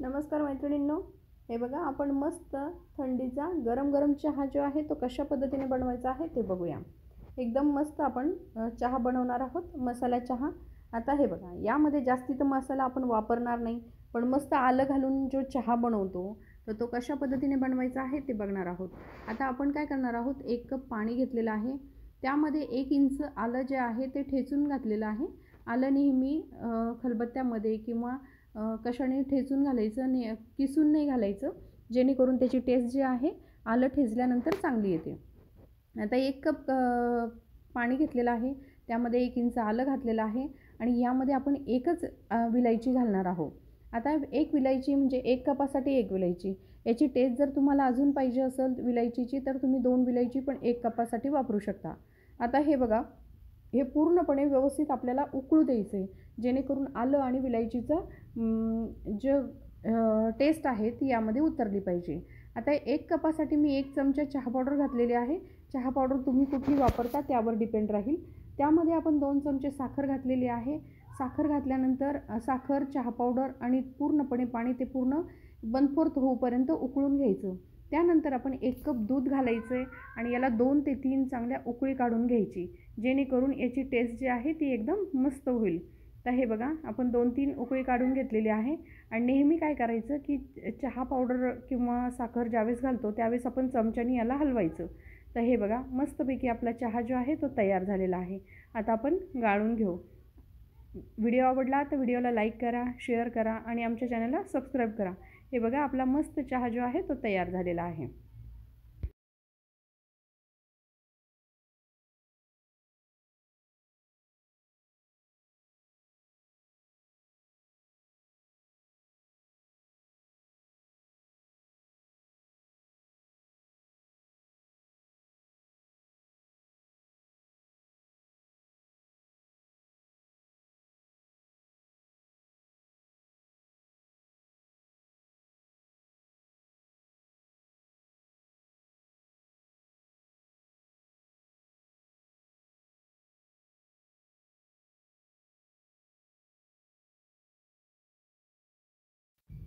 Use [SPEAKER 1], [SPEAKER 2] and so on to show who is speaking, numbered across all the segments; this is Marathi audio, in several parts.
[SPEAKER 1] नमस्कार मैत्रिणींनो, हे बघा आपण मस्त थंडीचा गरम गरम चहा जो आहे तो कशा पद्धतीने बनवायचा आहे ते बघूया। एकदम मस्त आपण चहा बनवणार आहोत, मसाला चहा। आता हे बघा, यामध्ये जास्ती तर मसाला आपण वापरणार नाही, पण मस्त आलं घालून जो चहा बनवतो तर तो कशा पद्धतीने बनवायचा आहे ते बघणार आहोत। आता आपण काय करणार आहोत, 1 कप पाणी घेतलेलं आहे, त्यामध्ये 1 इंच आलं जे आहे ते ठेचून घातलेलं आहे। आलं नेहमी खलबत्त्यामध्ये किंवा कशाने ठेचून घालायचं, किसून नाही घालायचं, जेणेकरून त्याची टेस्ट जी आहे आलं ठेचल्यानंतर चांगली येते। आता 1 कप पाणी घेतलेलं आहे, त्यामध्ये 1 इंच आलं घातलेलं आहे आणि यामध्ये आपण एकच विलायची घालणार आहोत। आता 1 विलायची म्हणजे 1 कपासाठी 1 विलायची। याची टेस्ट जर तुम्हाला अजून पाहिजे असेल विलायचीची तर तुम्ही 2 विलायची पण 1 कपासाठी वापरू शकता। आता हे बघा, हे पूर्णपणे व्यवस्थित आपल्याला उकळू द्यायचं आहे, जेणेकरून आलं आणि विलायचीचं जे टेस्ट आहे ती यामध्ये उतरली पाहिजे। आता 1 कपासाठी मी 1 चमचा चहा पावडर घातलेली आहे। चहा पावडर तुम्ही कुठली वापरता त्यावर डिपेंड राहील। त्यामध्ये आपण 2 चमचे साखर घातलेली आहे। साखर घातल्यानंतर साखर, चहा पावडर आणि पूर्णपणे पाणी ते पूर्ण बनफोर्थ होईपर्यंत उकळून घ्यायचं। त्यानंतर आपण 1 कप दूध घालायचं आहे आणि याला 2 ते 3 चांगल्या उकळी काढून घ्यायची, जेणेकरून याची टेस्ट जी आहे ती एकदम मस्त होईल। तर हे बघा, आपण 2-3 उकळी काढून घेतलेली आहे आणि नेहमी काय करायचं की चहा पावडर किंवा साखर ज्यावेळेस घालतो त्यावेळेस आपण चमच्याने याला हलवायचं। तर हे बघा, मस्तपैकी आपला चहा जो आहे तो तयार झालेला आहे। आता आपण गाळून घेऊ। व्हिडिओ आवडला तर व्हिडिओला लाईक करा, शेअर करा आणि आमच्या चॅनलला सबस्क्राईब करा। हे बघा, आपला मस्त चहा जो आहे तो तयार झालेला आहे।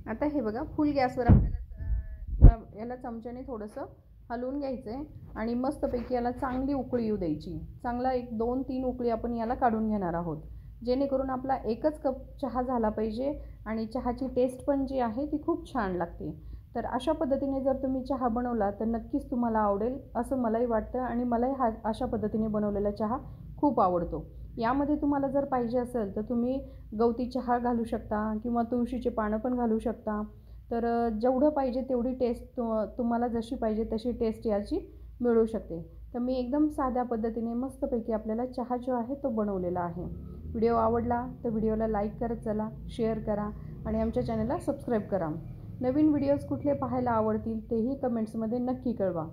[SPEAKER 1] आता हे बघा, फुल गॅसवर आपल्याला याला चमच्याने थोडंसं हलवून घ्यायचं आहे आणि मस्तपैकी याला चांगली उकळी येऊ द्यायची। चांगला 1-2-3 उकळी आपण याला काढून घेणार आहोत, जेणेकरून आपला 1च कप चहा झाला पाहिजे आणि चहाची टेस्ट पण जी आहे ती खूप छान लागते। तर अशा पद्धतीने जर तुम्ही चहा बनवला तर नक्कीच तुम्हाला आवडेल असं मलाही वाटतं आणि मलाही अशा पद्धतीने बनवलेला चहा खूप आवडतो। यामध्ये तुम्हाला जर पाहिजे असेल तर तुम्ही गवती चहा घालू शकता किंवा तुळशीचे पानं पण घालू शकता। तर जेवढं पाहिजे तेवढी टेस्ट तुम्हाला जशी पाहिजे तशी टेस्ट याची मिळू शकते। तर मी एकदम साध्या पद्धतीने मस्तपैकी आपल्याला चहा जो आहे तो बनवलेला आहे। व्हिडिओ आवडला तर व्हिडिओला लाईक करत चला, शेअर करा आणि आमच्या चॅनलला सबस्क्राईब करा। नवीन व्हिडिओज कुठले पाहायला आवडतील तेही कमेंट्समध्ये नक्की कळवा।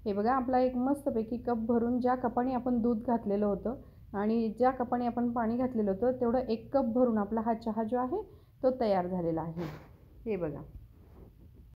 [SPEAKER 1] हे बघा, आपला एक मस्तपैकी कप भरून ज्या कपाने आपण दूध घातलेलं होतं आणि ज्या कपाने आपण पाणी घातलेलं होतं तेवढं 1 कप भरून आपला हा चहा जो आहे तो तयार झालेला आहे। हे बघा।